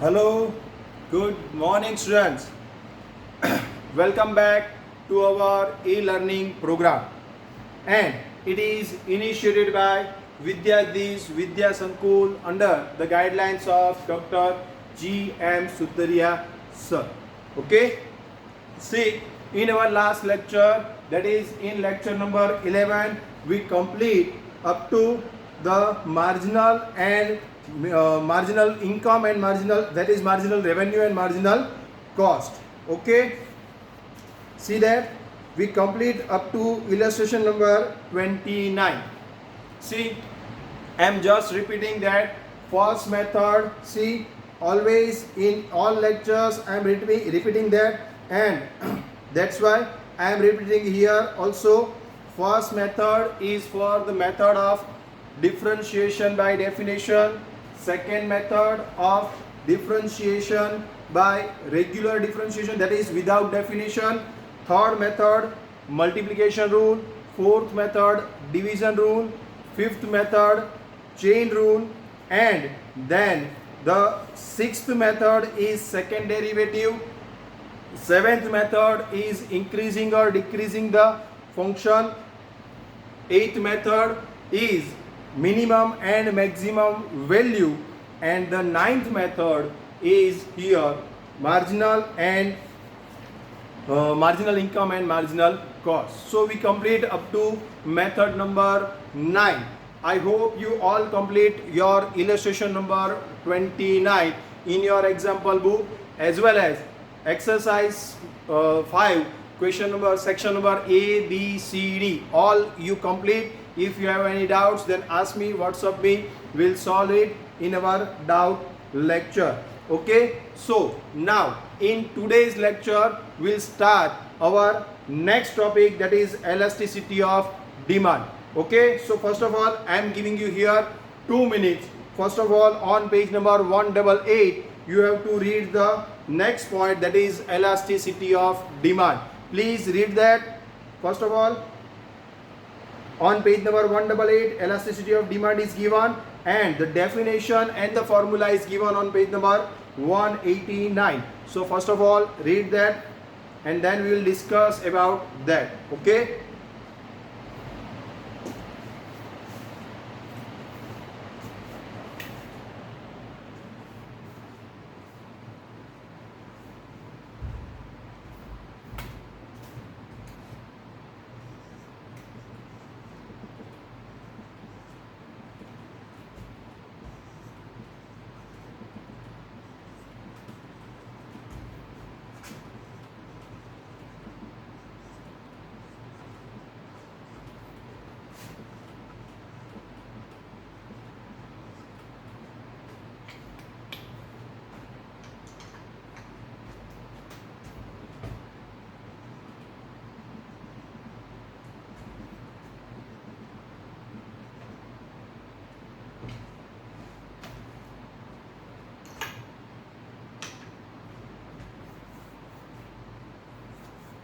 Hello, good morning, students. Welcome back to our e-learning program, and it is initiated by Vidyadhish Vidya Sankul under the guidelines of Dr. G. M. Suttaria sir. Okay, see, in our last lecture, that is in lecture number 11, we complete up to the marginal and marginal income and marginal, that is marginal revenue and marginal cost. Okay, see that we complete up to illustration number 29. See, I am just repeating that first method. See, always in all lectures I am repeating that, and that's why I am repeating here also. First method is for the method of differentiation by definition. Second method of differentiation by regular differentiation, that is without definition. Third method, multiplication rule. Fourth method, division rule. Fifth method, chain rule. And then the sixth method is second derivative. Seventh method is increasing or decreasing the function. Eighth method is minimum and maximum value, and the ninth method is here marginal and marginal income and marginal cost. So we complete up to method number 9. I hope you all complete your illustration number 29 in your example book, as well as exercise 5 question number section number A, B, C, D, all you complete. If you have any doubts, then ask me, WhatsApp me, we'll solve it in our doubt lecture. Okay, so now in today's lecture we'll start our next topic, that is elasticity of demand. Okay, so first of all I am giving you here 2 minutes. First of all, on page number 188 you have to read the next point, that is elasticity of demand. Please read that. First of all, on page number 188, elasticity of demand is given, and the definition and the formula is given on page number 189. So first of all, read that, and then we will discuss about that. Okay.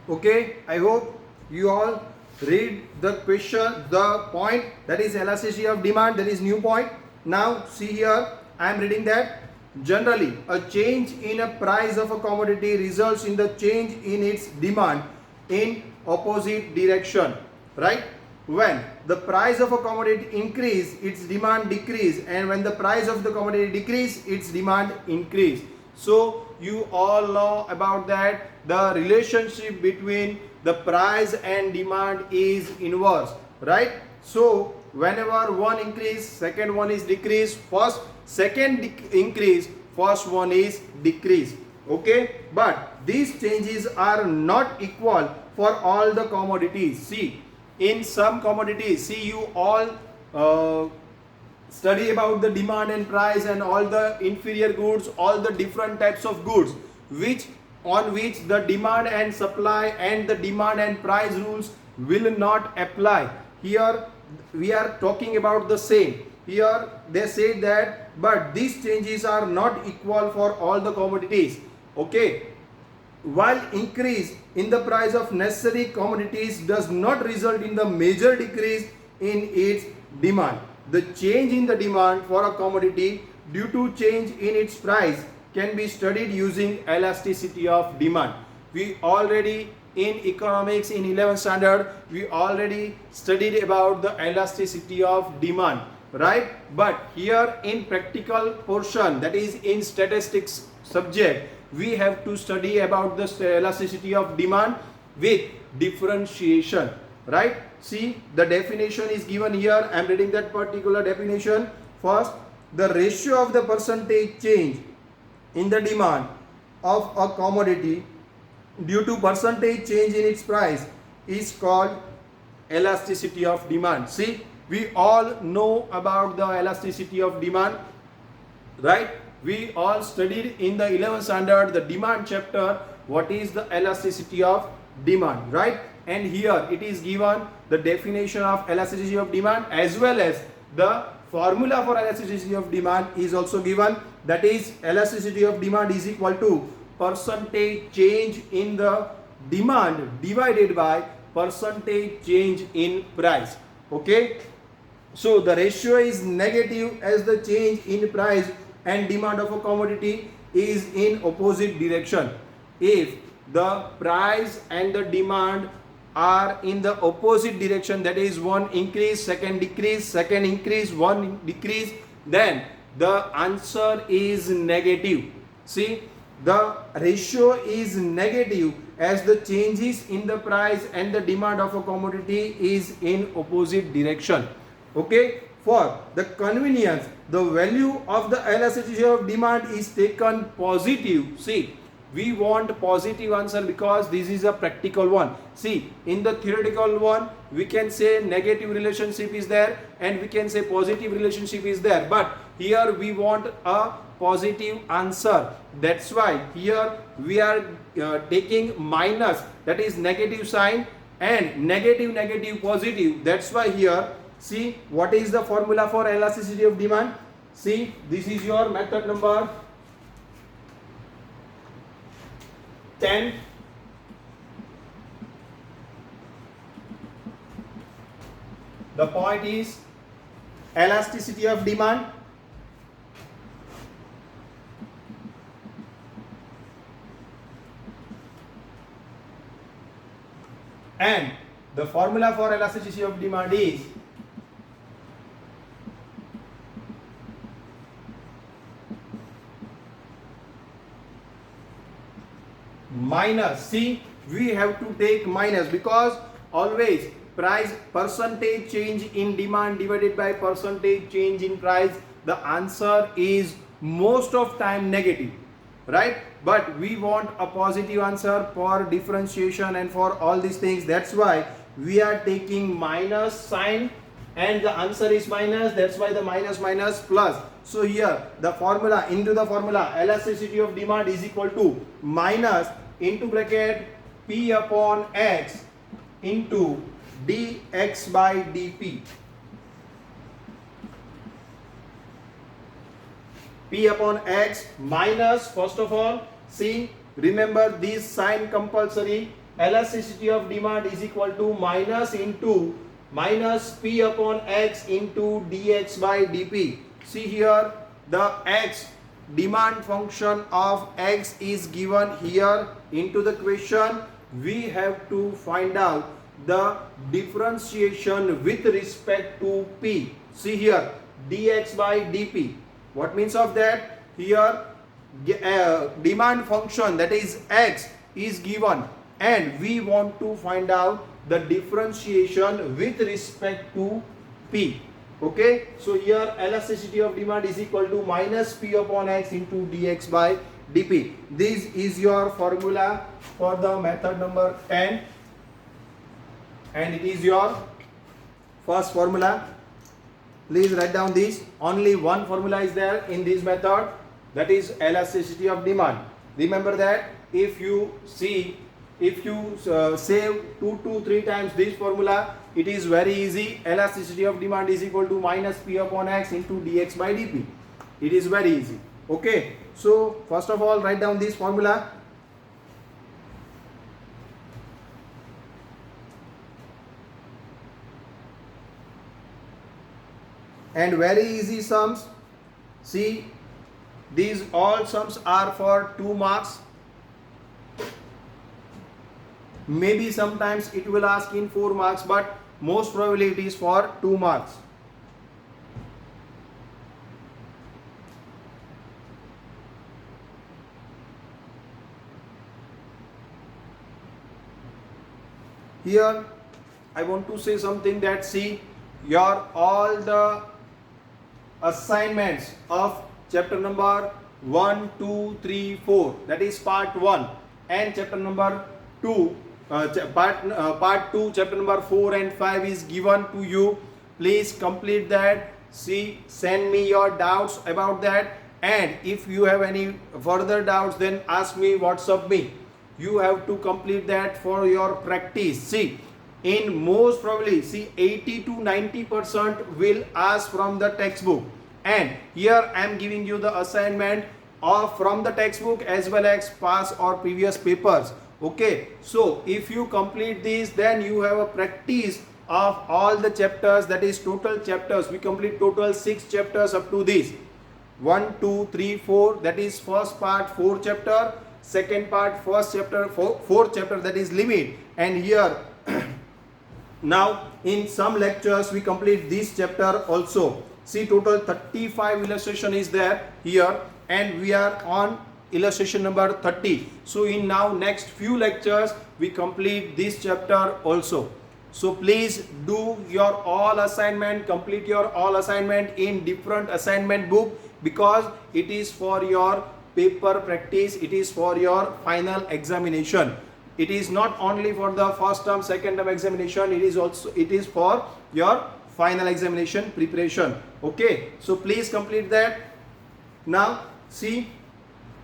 Okay, I hope you all read the question, the point, that is elasticity of demand, that is new point. Now see here, I am reading that generally a change in a price of a commodity results in the change in its demand in opposite direction, right? When the price of a commodity increase, its demand decrease, and when the price of the commodity decrease, its demand increase. So you all know about that. The relationship between the price and demand is inverse, right? So whenever one increase, second one is decrease. First, second increase, first one is decrease. Okay, but these changes are not equal for all the commodities. See, in some commodities, see, you all study about the demand and price and all the inferior goods, all the different types of goods on which the demand and supply and the demand and price rules will not apply. Here we are talking about the same. Here they say that, but these changes are not equal for all the commodities. Okay, while increase in the price of necessary commodities does not result in the major decrease in its demand, the change in the demand for a commodity due to change in its price can be studied using elasticity of demand. We already in economics in 11th standard we already studied about the elasticity of demand, right? But here in practical portion, that is in statistics subject, we have to study about the elasticity of demand with differentiation, right? See, the definition is given here. I am reading that particular definition. First, the ratio of the percentage change in the demand of a commodity due to percentage change in its price is called elasticity of demand. See, we all know about the elasticity of demand, right? We all studied in the 11th standard the demand chapter what is the elasticity of demand, right? And here it is given the definition of elasticity of demand as well as the formula for elasticity of demand is also given. That is, elasticity of demand is equal to percentage change in the demand divided by percentage change in price. Okay, so the ratio is negative as the change in price and demand of a commodity is in opposite direction. If the price and the demand are in the opposite direction, that is one increase, second decrease, second increase, one decrease, then the answer is negative. See, the ratio is negative as the changes in the price and the demand of a commodity is in opposite direction. Okay, for the convenience, the value of the elasticity of demand is taken positive. See, we want positive answer because this is a practical one. See, in the theoretical one we can say negative relationship is there and we can say positive relationship is there, but here we want a positive answer. That's why here we are taking minus, that is negative sign, and negative negative positive. That's why here, see, what is the formula for elasticity of demand? See, this is your method number 10. The point is elasticity of demand and the formula for elasticity of demand is minus. See, we have to take minus because always price percentage change in demand divided by percentage change in price, the answer is most of time negative, right? But we want a positive answer for differentiation and for all these things. That's why we are taking minus sign and the answer is minus. That's why the minus minus plus. So here the formula, into the formula, elasticity of demand is equal to minus into bracket P upon X into dx by dp. P upon X minus, first of all, see, remember this sign compulsory. Elasticity of demand is equal to minus into minus P upon X into dx by dp. See here, the X, demand function of X is given here into the question. We have to find out the differentiation with respect to P. See here, dx by dp. What means of that? Here demand function, that is X, is given and we want to find out the differentiation with respect to P. Okay, so here elasticity of demand is equal to minus P upon X into dx by dp. This is your formula for the method number 10 and it is your first formula. Please write down this. Only one formula is there in this method, that is elasticity of demand. Remember that if you see, if you save 2 to 3 times this formula, it is very easy. Elasticity of demand is equal to minus P upon X into dx by dp. It is very easy. Okay, so first of all write down this formula. And very easy sums. See, These all sums are for 2 marks. Maybe sometimes it will ask in 4 marks, but most probably it is for 2 marks. Here I want to say something, that see, your all the assignments of chapter number 1, 2, 3, 4, that is part 1, and chapter number 2, part 2, chapter number 4 and 5 is given to you. Please complete that. See, send me your doubts about that, and if you have any further doubts, then ask me, WhatsApp me. You have to complete that for your practice. See, in most probably, see, 80 to 90% will ask from the textbook, and here I am giving you the assignment of from the textbook as well as past or previous papers. Okay, so if you complete this, then you have a practice of all the chapters, that is total chapters. We complete total 6 chapters up to this 1, 2, 3, 4, that is first part 4 chapter, second part first chapter 4 chapter, that is limit, and here now in some lectures we complete this chapter also. See, total 35 illustration is there here, and we are on illustration number 30. So in now next few lectures we complete this chapter also. So please do your all assignment, complete your all assignment in different assignment book, because it is for your paper practice, it is for your final examination. It is not only for the first term, second term examination, it is for your final examination preparation. Okay, so please complete that. Now see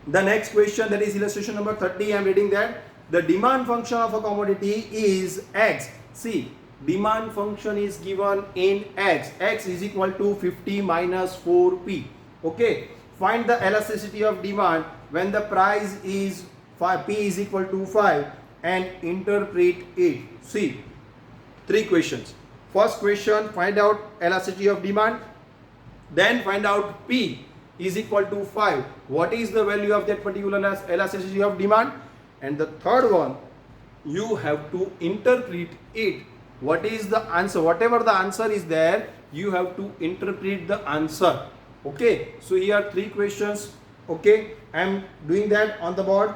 the next question, that is illustration number 30. I am reading that the demand function of a commodity is x. See, demand function is given in x. X is equal to 50 minus 4p. Okay, find the elasticity of demand when the price is 5, p is equal to 5, and interpret it. See, 3 questions. First question, find out elasticity of demand, then find out p is equal to 5. What is the value of that particular elasticity of demand? And the third one, you have to interpret it. What is the answer? Whatever the answer is there, you have to interpret the answer. Okay, so here are 3 questions. Okay, I am doing that on the board.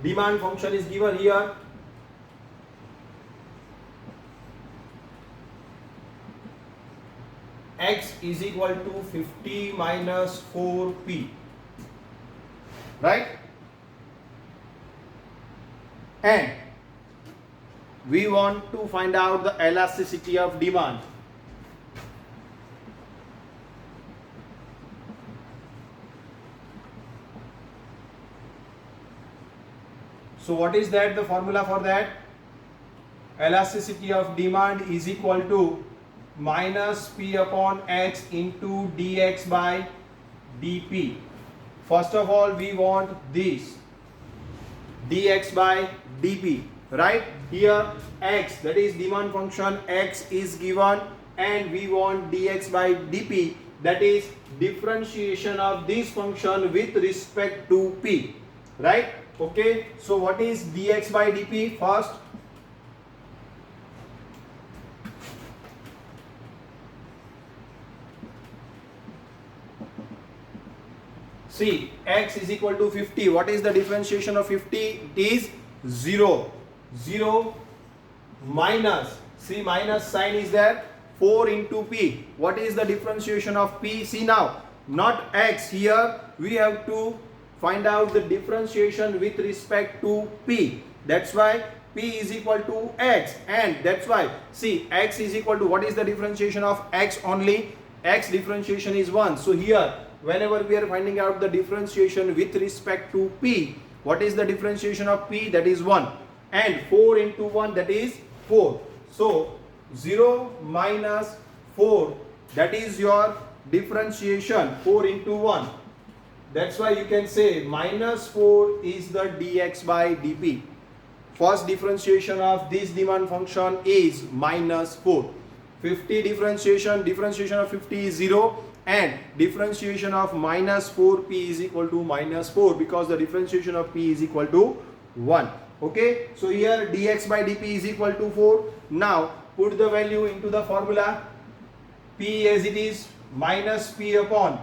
Demand function is given here. X is equal to 50 minus 4p, right? And we want to find out the elasticity of demand. So what is that, the formula for that? Elasticity of demand is equal to minus p upon x into dx by dp. First of all, we want this dx by dp, right? Here x, that is demand function, x is given, and we want dx by dp, that is differentiation of this function with respect to p, right? Okay, so what is dx by dp? First, see, x is equal to 50. What is the differentiation of 50? It is 0. 0 minus, see, minus sign is there, 4 into p. What is the differentiation of p? See, now, not x, here we have to find out the differentiation with respect to p. That's why p is equal to x, and that's why, see, x is equal to, what is the differentiation of x only? X differentiation is 1. So here, whenever we are finding out the differentiation with respect to p, what is the differentiation of p? That is 1. And 4 into 1, that is 4. So 0 minus 4, that is your differentiation 4 into 1. That's why you can say minus 4 is the dx by dp. First differentiation of this demand function is minus 4. 50 differentiation of 50 is 0, and differentiation of minus 4p is equal to minus 4 because the differentiation of p is equal to 1. Okay, so here dx by dp is equal to 4. Now put the value into the formula. P as it is minus p upon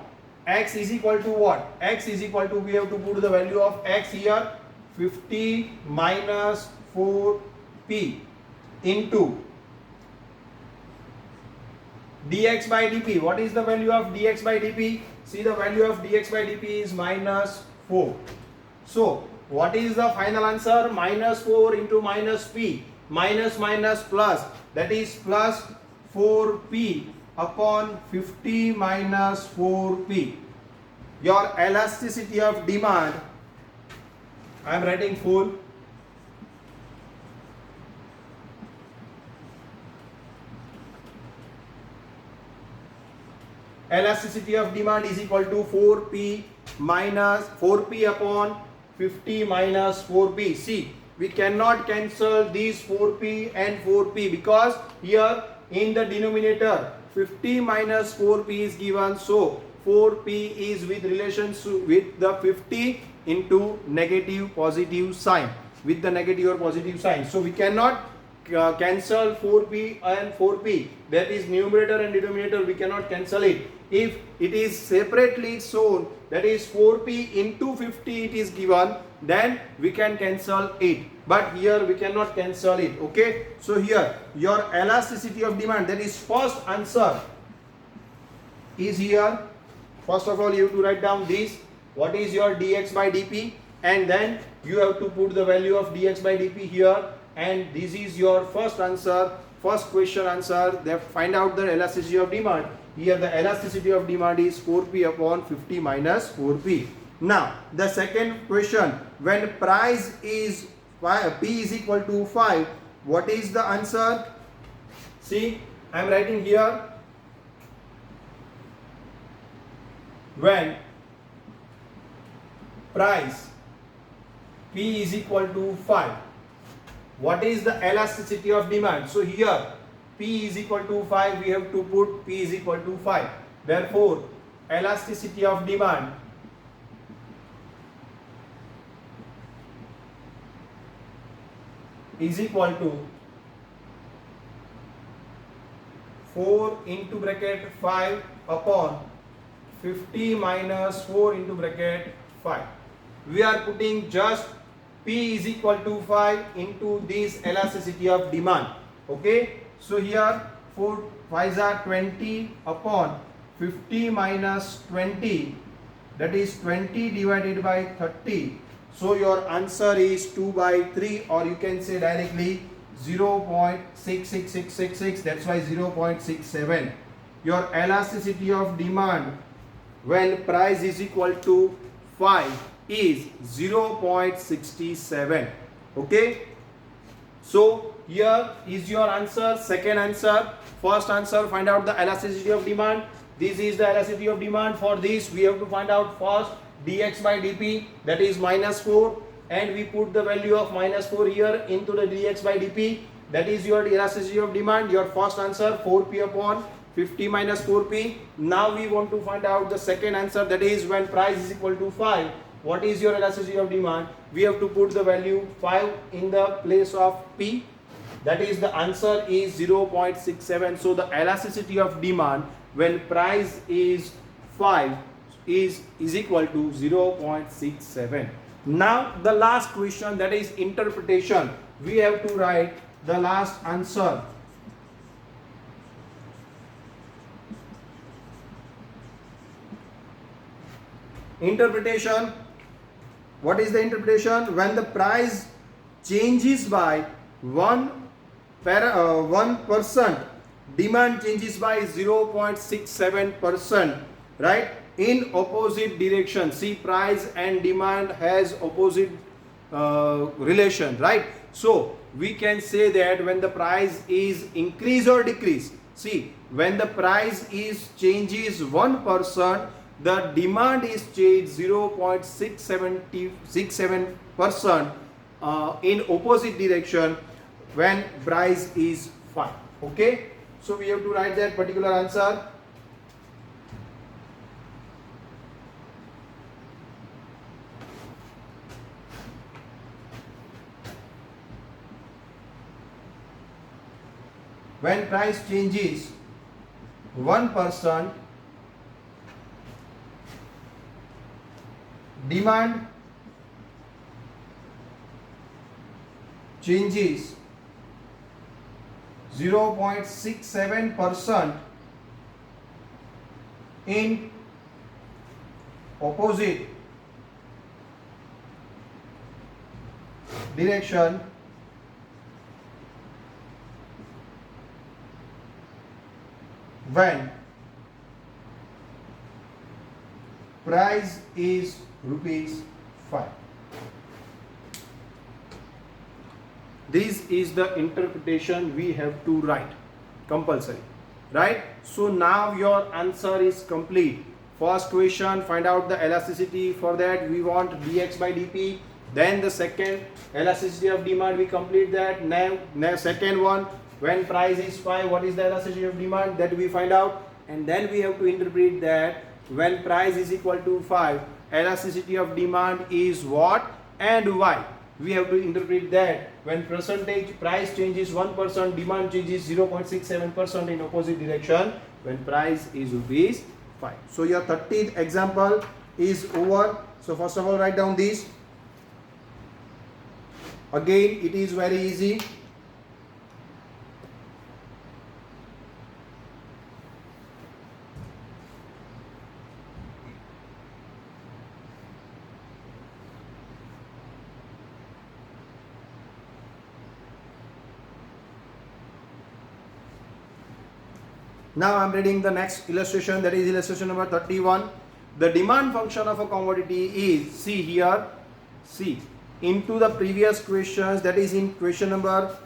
x is equal to what? X is equal to, we have to put the value of x here, 50 minus 4p into dx by dp. What is the value of dx by dp? See, the value of dx by dp is minus 4. So what is the final answer? Minus 4 into minus p, minus minus plus, that is plus 4p upon 50 minus 4p. Your elasticity of demand, I am writing full. Elasticity of demand is equal to 4p minus 4p upon 50 minus 4p. See, we cannot cancel these 4p and 4p because here in the denominator 50 minus 4p is given, so 4p is with relation with the 50 into negative positive sign, with the negative or positive sign. So we cannot cancel 4p and 4p, that is numerator and denominator, we cannot cancel it. If it is separately shown, that is 4p into 50 it is given, then we can cancel it, but here we cannot cancel it. Okay, so here your elasticity of demand, that is first answer is here. First of all you have to write down this, what is your dx by dp, and then you have to put the value of dx by dp here, and this is your first answer, first question answer. They find out the elasticity of demand. Here the elasticity of demand is 4p upon 50 minus 4p. Now the second question, when price is p is equal to 5, what is the answer? See, I am writing here, when price p is equal to 5, what is the elasticity of demand? So here p is equal to 5, we have to put p is equal to 5. Therefore elasticity of demand is equal to 4 into bracket 5 upon 50 minus 4 into bracket 5. We are putting just p is equal to 5 into this elasticity of demand. Okay, so here 4 5s are 20 upon 50 minus 20, that is 20 divided by 30. So your answer is 2 by 3, or you can say directly 0.66666, that's why 0.67. Your elasticity of demand when price is equal to 5 is 0.67. Okay, so here is your answer, second answer. First answer, find out the elasticity of demand. This is the elasticity of demand. For this we have to find out first dx by dp, that is minus 4, and we put the value of minus 4 here into the dx by dp, that is your elasticity of demand. Your first answer 4p upon 50 minus 4p. Now we want to find out the second answer, that is when price is equal to 5, what is your elasticity of demand? We have to put the value 5 in the place of p, that is the answer is 0.67. So the elasticity of demand when price is 5 is equal to 0.67. Now the last question, that is interpretation. We have to write the last answer. Interpretation, what is the interpretation? When the price changes by 1%, demand changes by 0.67%, right, in opposite direction. See, price and demand has opposite relation, right? So we can say that when the price is increase or decrease, See, when the price is changes 1%, the demand is changed 0.67% in opposite direction when price is 5. Okay, so we have to write that particular answer. When price changes 1%, demand changes 0.67% in opposite direction when price is rupees 5. This is the interpretation we have to write compulsory, right? So now your answer is complete. First question, find out the elasticity. For that we want dx by dp. Then the second, elasticity of demand, we complete that. Now second one, when price is 5, what is the elasticity of demand, that we find out. And then we have to interpret that when price is equal to 5, elasticity of demand is what and why. We have to interpret that when percentage price changes 1%, demand changes 0.67% in opposite direction when price is rupees 5. So your 30th example is over. So first of all, write down this. Again, it is very easy. Now I am reading the next illustration, that is illustration number 31. The demand function of a commodity is, see here, see into the previous questions, that is in question number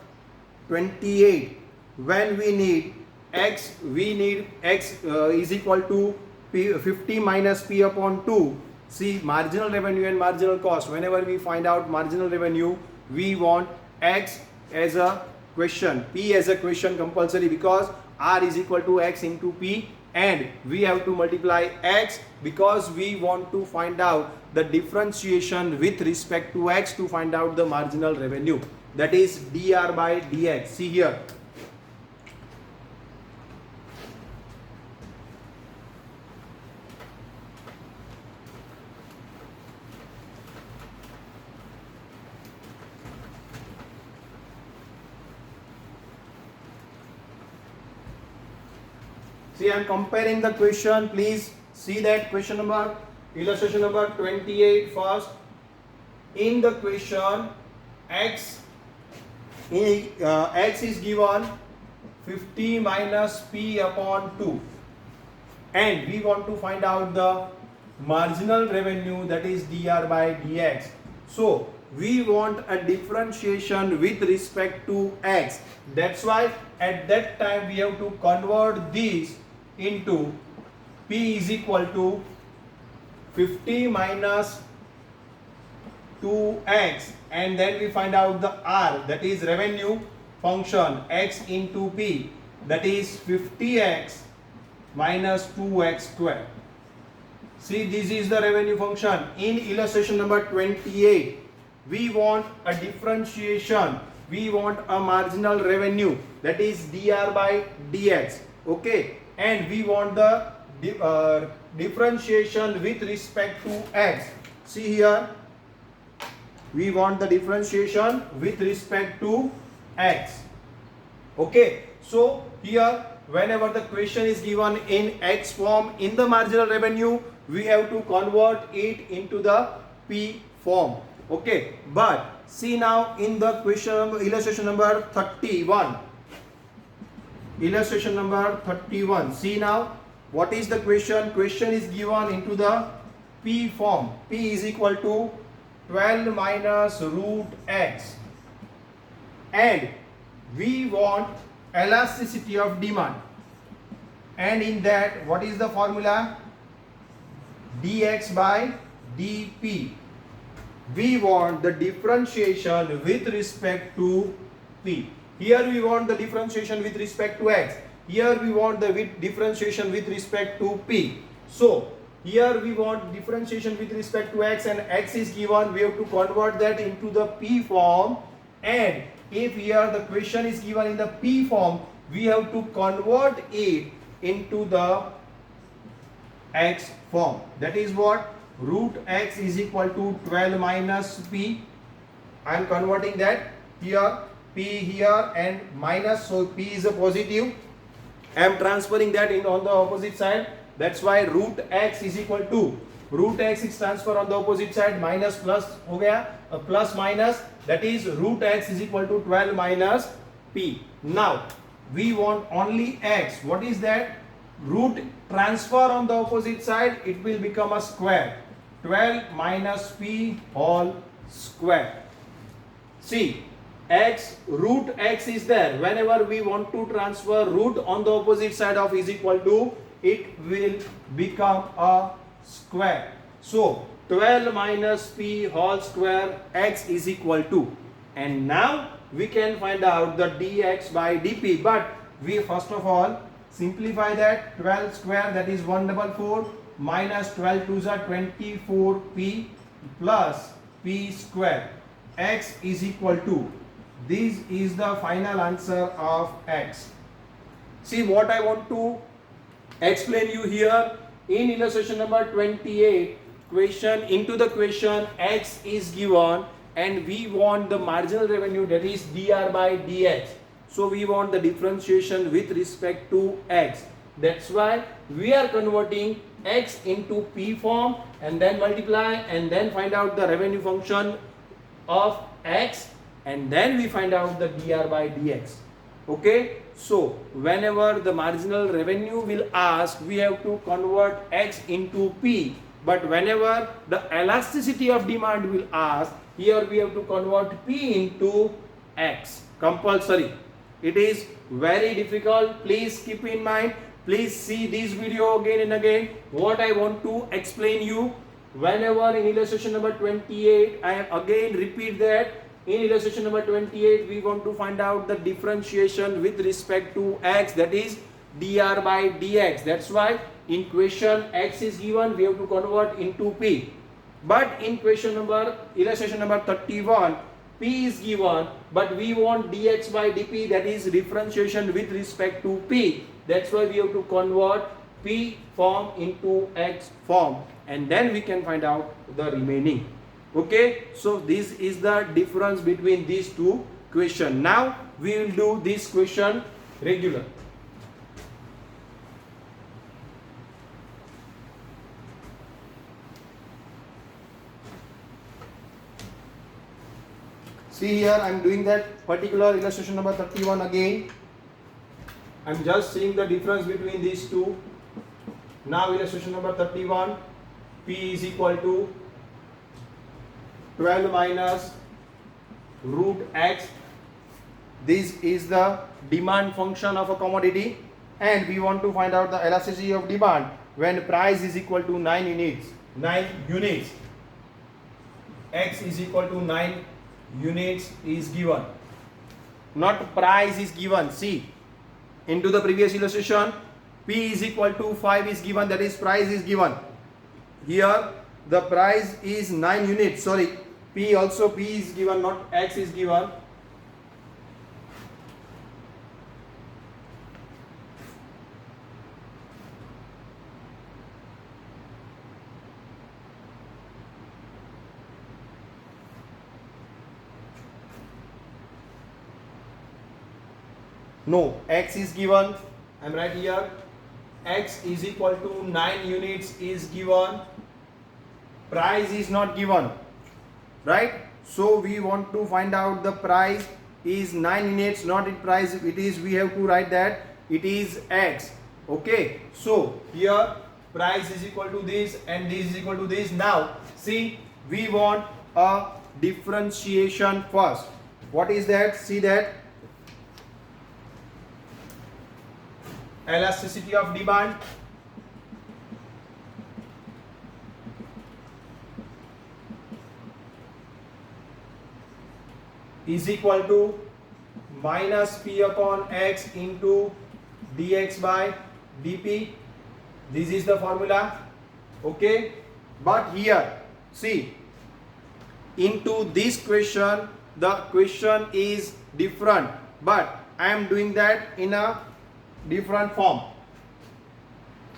28, when we need x is equal to P, 50 minus P upon 2. See, marginal revenue and marginal cost. Whenever we find out marginal revenue, we want x as a question, P as a question compulsory, because R is equal to x into P, and we have to multiply x because we want to find out the differentiation with respect to x to find out the marginal revenue, that is dr by dx. See here, see, I am comparing the question. Please see that question number, illustration number 28 first. In the question, x is given 50 minus P upon 2, and we want to find out the marginal revenue, that is dr by dx. So we want a differentiation with respect to x. That's why at that time we have to convert this into P is equal to 50 minus 2x, and then we find out the R, that is revenue function, x into P, that is 50x minus 2x square. See, this is the revenue function. In illustration number 28, we want a differentiation, we want a marginal revenue, that is dr by dx. Okay, and we want the differentiation with respect to x. See here, we want the differentiation with respect to x. Okay, so here whenever the question is given in x form in the marginal revenue, we have to convert it into the P form. Okay, but see now in the question illustration number 31. Illustration number 31. See now, what is the question? Question is given into the P form. P is equal to 12 minus root x, and we want elasticity of demand. and in that what is the formula? Dx by dp. We want the differentiation with respect to p. Here we want the differentiation with respect to x. Here we want the differentiation with respect to p. So here we want differentiation with respect to x, and x is given. We have to convert that into the p form, and if here the question is given in the p form, we have to convert it into the x form. That is what? Root x is equal to 12 minus p. I am converting that here, p here and minus, so p is a positive. I am transferring that in on the opposite side. That's why root x is equal to, root x is transferred on the opposite side, minus plus हो गया, plus minus, that is root x is equal to 12 minus p. Now we want only x. What is that? Root transfer on the opposite side, it will become a square. 12 minus p whole square. See, x, root x is there. Whenever we want to transfer root on the opposite side of is equal to, it will become a square. So 12 minus p whole square, x is equal to, and now we can find out the dx by dp. But we first of all simplify that. 12 square, that is 144, minus 12 2s are 24p plus p square. X is equal to, this is the final answer of x. See what I want to explain you here. In illustration number 28, question, into the question x is given and we want the marginal revenue, that is dr by dx. So we want the differentiation with respect to x. That's why we are converting x into p form and then multiply and then find out the revenue function of x, and then we find out the dr by dx. Okay, so whenever the marginal revenue will ask, we have to convert x into p. But whenever the elasticity of demand will ask, here we have to convert p into x. Compulsory. It is very difficult. Please keep in mind. Please see this video again and again. What I want to explain you, whenever in illustration number 28, I am again repeat that. In illustration number 28, we want to find out the differentiation with respect to x, that is dr by dx. That's why in question x is given, we have to convert into p. But in question number, illustration number 31, p is given, but we want dx by dp, that is differentiation with respect to p. That's why we have to convert p form into x form, and then we can find out the remaining. Okay, so this is the difference between these two questions. Now we will do this question regular. See here, I am doing that particular illustration number 31 again. I am just seeing the difference between these two. Now illustration number 31, p is equal to 12 minus root x. This is the demand function of a commodity, and we want to find out the elasticity of demand when price is equal to 9 units. 9 units. X is equal to 9 units is given. Not price is given. See, into the previous illustration, p is equal to 5 is given, that is price is given. Here the price is 9 units. Sorry, p also, p is given, not x is given. No, x is given. I am right here. X is equal to 9 units is given. Price is not given. Right? So we want to find out the price is 9 units, not in price. It is, we have to write that it is x. Okay. So here price is equal to this and this is equal to this. Now see, we want a differentiation first. What is that? See that elasticity of demand is equal to minus P upon X into dx by dp. This is the formula. Okay, but here see, into this question the question is different, but I am doing that in a different form.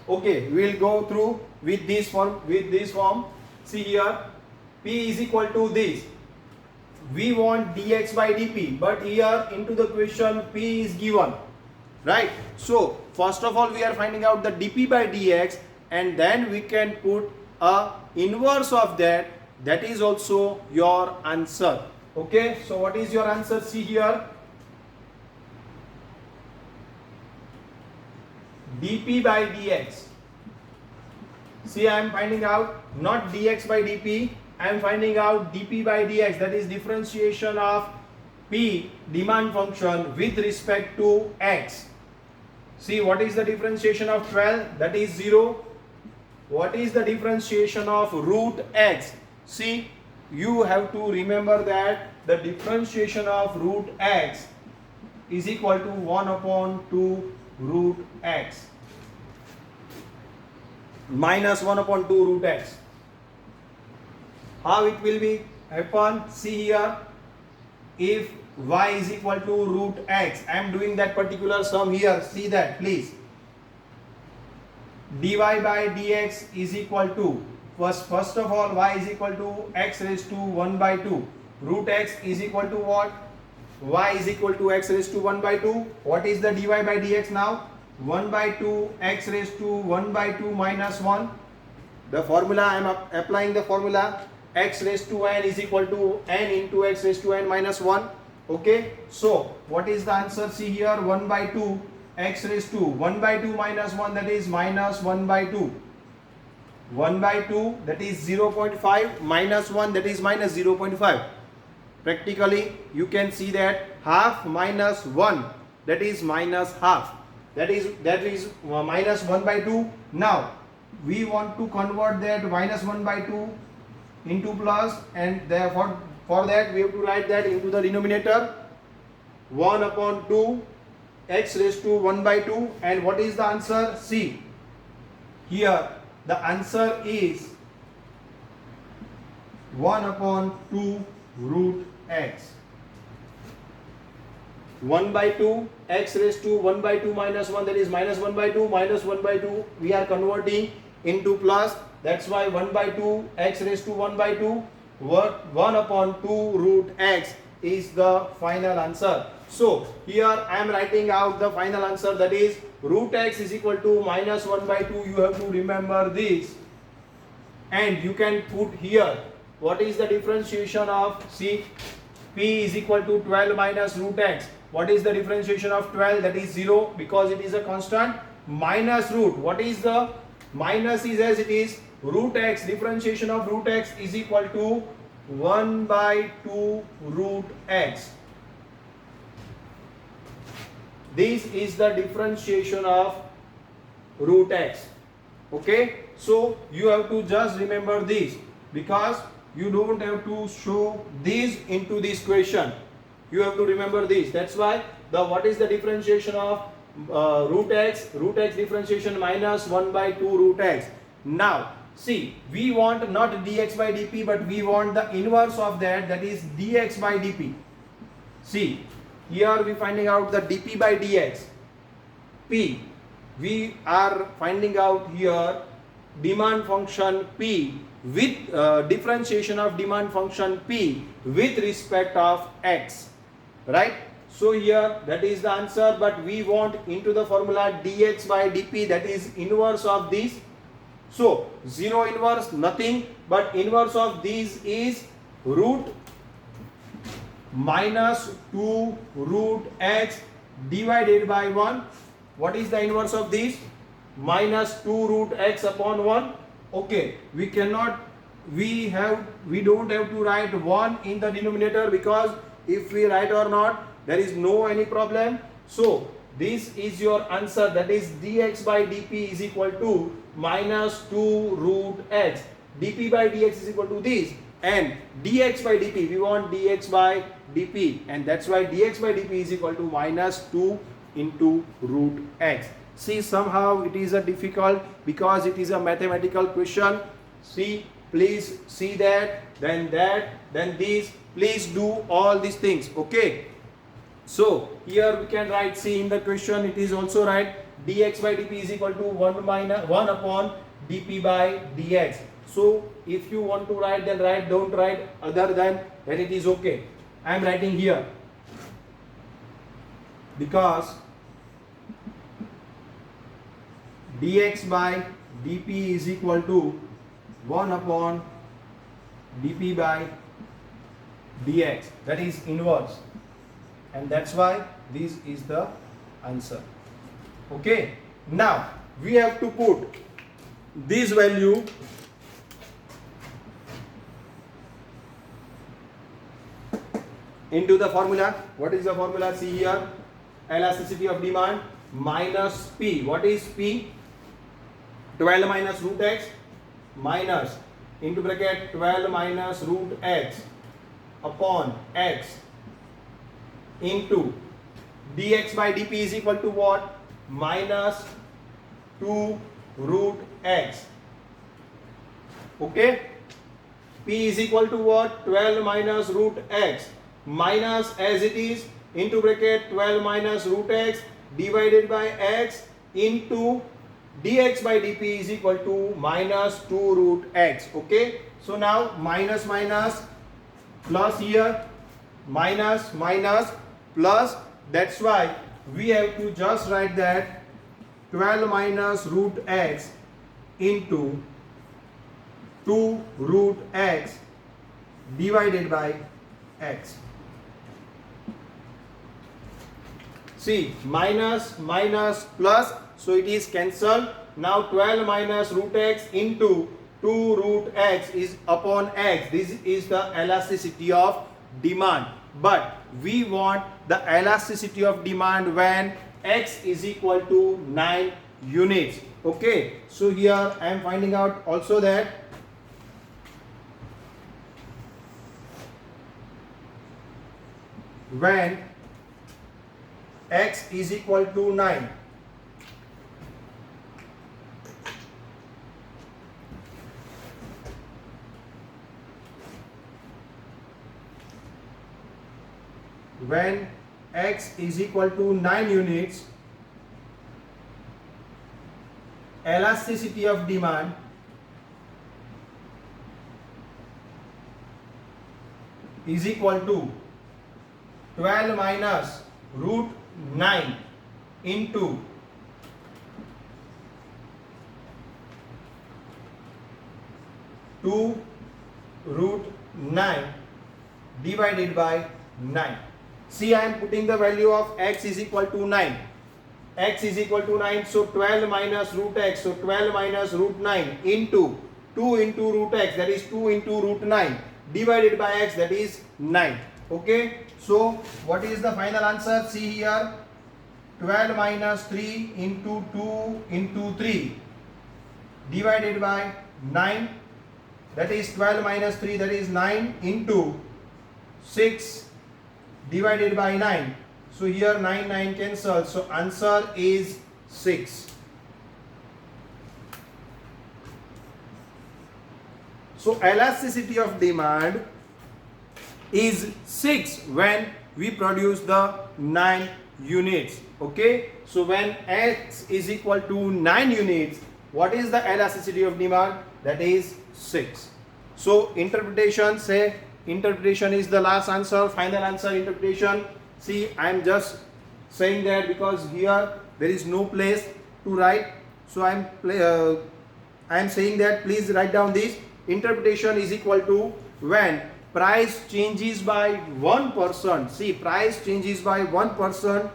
Okay, we will go through with this form. See here, P is equal to this. We want dx by dp, but here into the question P is given, right? So first of all we are finding out the dp by dx, and then we can put a inverse of that. That is also your answer. Okay, so what is your answer? See here, dp by dx. See, I am finding out not dx by dp, I am finding out dp by dx, that is differentiation of P demand function with respect to x. See, what is the differentiation of 12? That is 0. What is the differentiation of root x? See, you have to remember that the differentiation of root x is equal to 1 upon 2 root x minus 1 upon 2 root x. How it will be happen? See here, if y is equal to root x, I am doing that particular sum here. See that please. dy by dx is equal to, first of all, y is equal to x raised to 1 by 2. Root x is equal to what? Y is equal to x raised to 1 by 2. What is the dy by dx now? 1 by 2 x raised to 1 by 2 minus 1. The formula, I am applying the formula, x raised to n is equal to n into x raised to n minus 1. Okay, so what is the answer? See here, 1 by 2 x raised to 1 by 2 minus 1, that is minus 1 by 2. 1 by 2, that is 0.5, minus 1, that is minus 0.5. Practically you can see that half minus 1, that is minus half, that is minus 1 by 2. Now we want to convert that minus 1 by 2 into plus, and therefore for that we have to write that into the denominator, 1 upon 2 x raised to 1 by 2. And what is the answer? See here, the answer is 1 upon 2 root x. 1 by 2 x raised to 1 by 2 minus 1, that is minus 1 by 2, minus 1 by 2 we are converting into plus. That's why 1 by 2 x raised to 1 by 2, 1 upon 2 root x is the final answer. So here I am writing out the final answer, that is root x is equal to minus 1 by 2. You have to remember this, and you can put here what is the differentiation of, see, P is equal to 12 minus root x. What is the differentiation of 12? That is 0, because it is a constant, minus root. What is the minus? Is as it is root x, differentiation of root x is equal to 1 by 2 root x. This is the differentiation of root x. Okay, so you have to just remember this, because you don't have to show this into this question. You have to remember this. That's why the what is the differentiation of root x? Root x differentiation minus 1 by 2 root x. Now see, we want not dx by dp, but we want the inverse of that, that is dx by dp. See, here we finding out the dp by dx. P, we are finding out here demand function P with differentiation of demand function P with respect of x, right? So here that is the answer, but we want into the formula dx by dp, that is inverse of this. So 0 inverse nothing, but inverse of these is root minus 2 root x divided by 1. What is the inverse of this? Minus 2 root x upon 1. Okay, we don't have to write 1 in the denominator, because if we write or not, there is no any problem. So this is your answer, that is dx by dp is equal to minus 2 root x. dp by dx is equal to this, and dx by dp, we want dx by dp, and that's why dx by dp is equal to minus 2 into root x. See, somehow it is a difficult because it is a mathematical question. See, please see that, then this. Please do all these things. Okay. So here we can write, see in the question it is also right, dx by dp is equal to 1 upon dp by dx. So if you want to write, then write, don't write other than that, it is okay. I am writing here because dx by dp is equal to 1 upon dp by dx, that is inverse, and that's why this is the answer. Okay, now we have to put this value into the formula. What is the formula? See here, elasticity of demand minus P. What is P? 12 minus root x minus into bracket 12 minus root x upon x into dx by dp is equal to what? Minus 2 root x. Okay, p is equal to what? 12 minus root x minus, as it is, into bracket 12 minus root x divided by x into dx by dp is equal to minus 2 root x. Okay, so now minus minus plus, here minus minus plus, that's why we have to just write that 12 minus root x into 2 root x divided by x. See, minus minus plus, so it is cancelled. Now 12 minus root x into 2 root x is upon x. This is the elasticity of demand. But we want the elasticity of demand when x is equal to 9 units. Okay, so here I am finding out also that when x is equal to 9, when x is equal to 9 units, elasticity of demand is equal to 12 minus root 9 into 2 root 9 divided by 9. See, I am putting the value of x is equal to 9. X is equal to 9, so 12 minus root x, so 12 minus root 9 into 2 into root x, that is 2 into root 9 divided by x, that is 9. Okay, so what is the final answer? See here, 12 minus 3 into 2 into 3 divided by 9, that is 12 minus 3, that is 9 into 6 divided by 9. So here 9 cancels, so answer is 6. So elasticity of demand is 6 when we produce the 9 units. Okay, so when x is equal to 9 units, what is the elasticity of demand? That is 6. So interpretation, say interpretation is the last answer, final answer interpretation. See, I am just saying that because here there is no place to write, so I am saying that please write down this. Interpretation is equal to when price changes by 1%. See, price changes by 1%,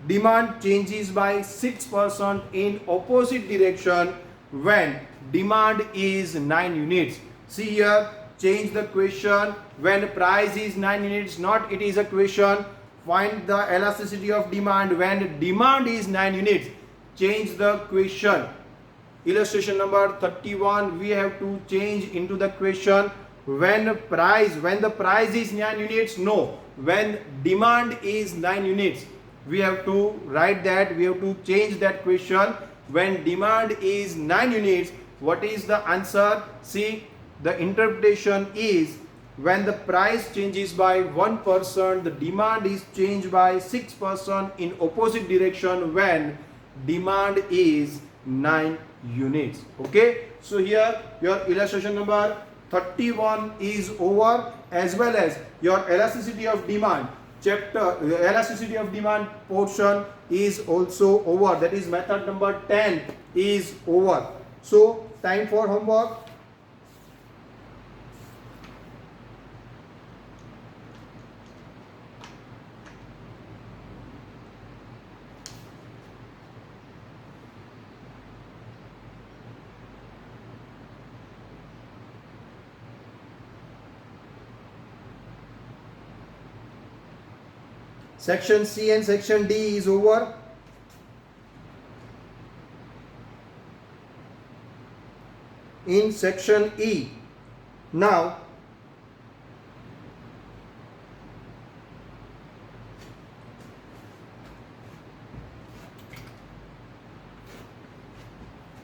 demand changes by 6% in opposite direction when demand is 9 units. See here, change the question. When price is 9 units, not it is a question find the elasticity of demand when demand is 9 units. Change the question. Illustration number 31, we have to change into the question when the price is 9 units. No, when demand is 9 units. We have to write that, we have to change that question. When demand is 9 units, what is the answer? See, the interpretation is when the price changes by 1%, the demand is changed by 6% in opposite direction when demand is 9 units. Okay, so here your illustration number 31 is over, as well as your elasticity of demand chapter, elasticity of demand portion is also over. That is method number 10 is over. So time for homework. Section C and section D is over. In section E, now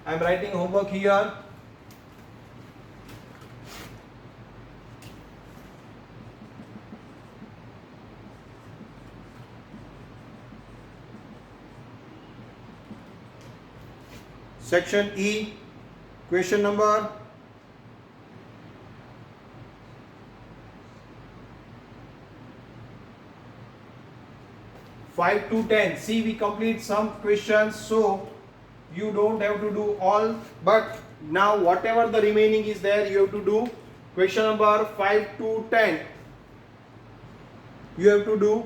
I am writing homework here. Section E, question number 5 to 10. See, we complete some questions, so you don't have to do all, but now whatever the remaining is there, you have to do. Question number 5 to 10 you have to do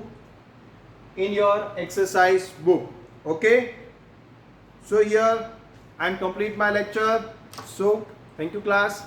in your exercise book. Okay, so here I am complete my lecture. So thank you class.